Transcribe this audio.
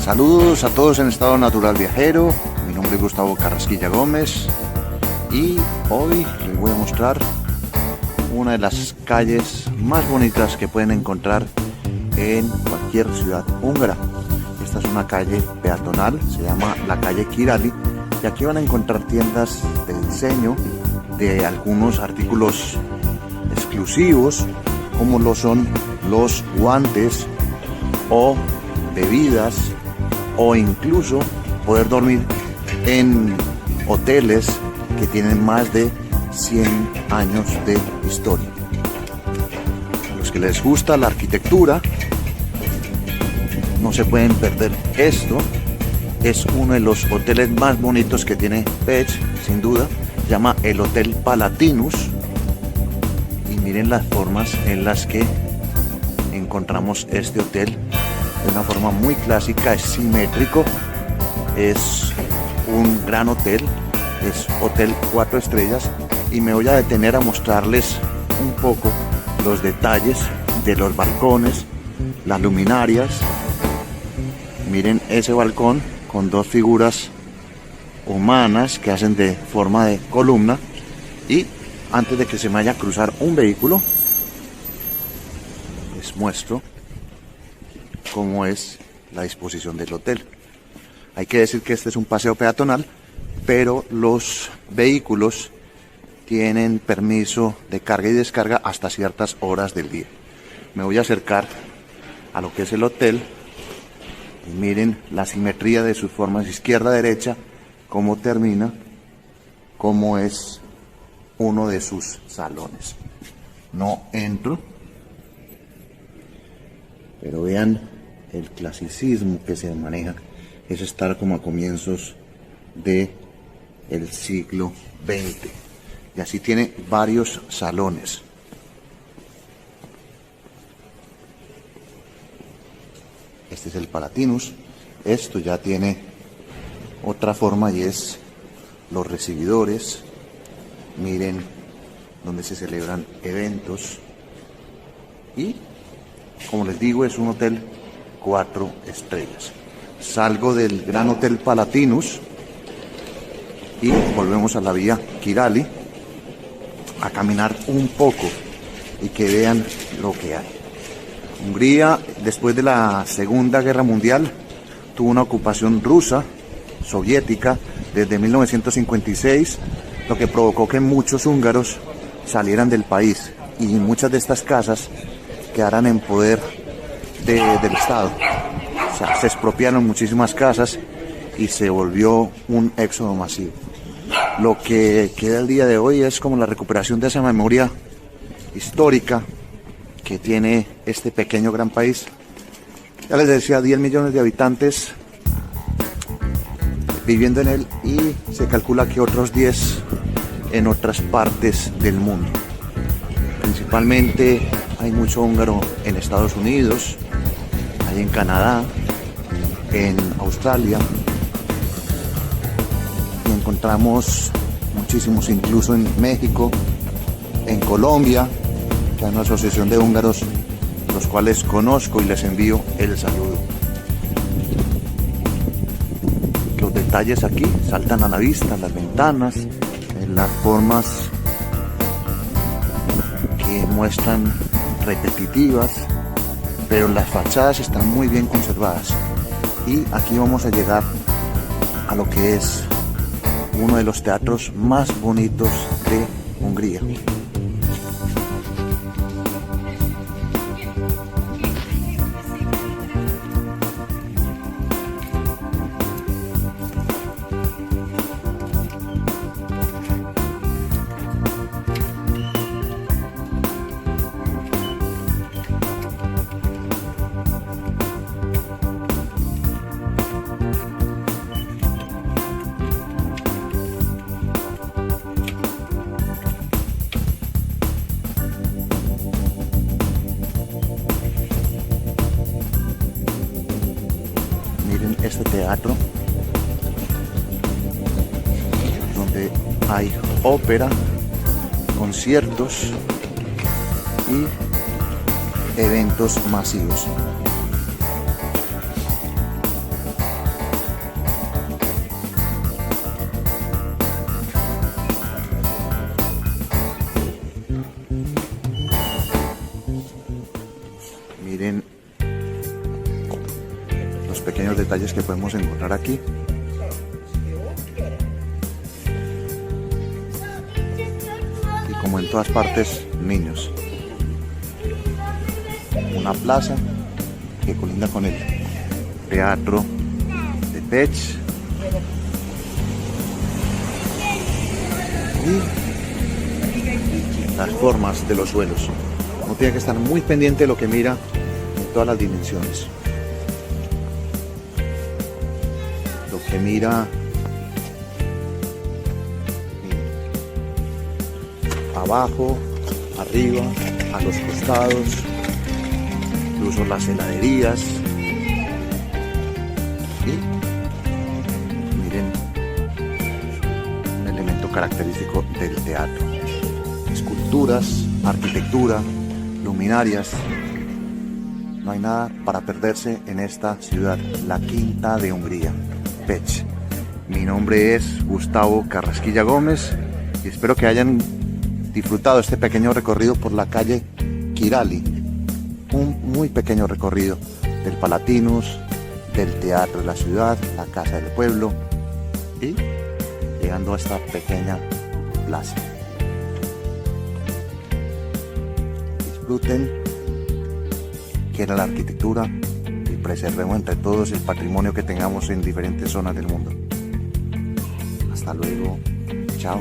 Saludos a todos en Estado Natural Viajero. Mi nombre es Gustavo Carrasquilla Gómez y hoy les voy a mostrar una de las calles más bonitas que pueden encontrar en cualquier ciudad húngara. Esta es una calle peatonal, se llama la calle Király, y aquí van a encontrar tiendas de diseño de algunos artículos exclusivos, como lo son los guantes o bebidas, o incluso poder dormir en hoteles que tienen más de 100 años de historia. A los que les gusta la arquitectura no se pueden perder esto. Es uno de los hoteles más bonitos que tiene Pécs, sin duda. Se llama el Hotel Palatinus, y miren las formas en las que encontramos este hotel. De una forma muy clásica, es simétrico, es un gran hotel, es hotel 4 estrellas, y me voy a detener a mostrarles un poco los detalles de los balcones, las luminarias. Miren ese balcón con dos figuras humanas que hacen de forma de columna, y antes de que se me vaya a cruzar un vehículo les muestro cómo es la disposición del hotel. Hay que decir que este es un paseo peatonal, pero los vehículos tienen permiso de carga y descarga hasta ciertas horas del día. Me voy a acercar a lo que es el hotel y miren la simetría de sus formas, izquierda, derecha, cómo termina, cómo es uno de sus salones. No entro, pero vean el clasicismo que se maneja. Es estar como a comienzos del siglo XX, y así tiene varios salones. Este es el Palatinus. Esto ya tiene otra forma y es los recibidores. Miren donde se celebran eventos, y como les digo, es un hotel 4 estrellas. Salgo del gran hotel Palatinus y volvemos a la vía Király a caminar un poco y que vean lo que hay. Hungría, después de la Segunda Guerra Mundial, tuvo una ocupación rusa, soviética, desde 1956, lo que provocó que muchos húngaros salieran del país y muchas de estas casas quedaran en poder del Estado. O sea, se expropiaron muchísimas casas y se volvió un éxodo masivo. Lo que queda el día de hoy es como la recuperación de esa memoria histórica que tiene este pequeño gran país. Ya les decía, 10 millones de habitantes viviendo en él, y se calcula que otros 10 en otras partes del mundo. Principalmente hay mucho húngaro en Estados Unidos, hay en Canadá, en Australia, y encontramos muchísimos incluso en México, en Colombia, que hay una asociación de húngaros, los cuales conozco y les envío el saludo. Los detalles aquí saltan a la vista, las ventanas, las formas que muestran repetitivas, pero las fachadas están muy bien conservadas. Y aquí vamos a llegar a lo que es uno de los teatros más bonitos de Hungría. Este teatro donde hay ópera, conciertos y eventos masivos. los pequeños detalles que podemos encontrar aquí. Y como en todas partes, niños. Una plaza que colinda con el teatro de Pech. Y las formas de los suelos. Uno tiene que estar muy pendiente de lo que mira en todas las dimensiones. Lo que mira abajo, arriba, a los costados, incluso las heladerías. Y miren, un elemento característico del teatro: esculturas, arquitectura, luminarias. No hay nada para perderse en esta ciudad, la Quinta de Hungría, Pech. Mi nombre es Gustavo Carrasquilla Gómez y espero que hayan disfrutado este pequeño recorrido por la calle Királyi. Un muy pequeño recorrido del Palatinus, del teatro de la ciudad, la casa del pueblo y llegando a esta pequeña plaza. Disfruten, quieran la arquitectura y preservemos entre todos el patrimonio que tengamos en diferentes zonas del mundo. Hasta luego, chao.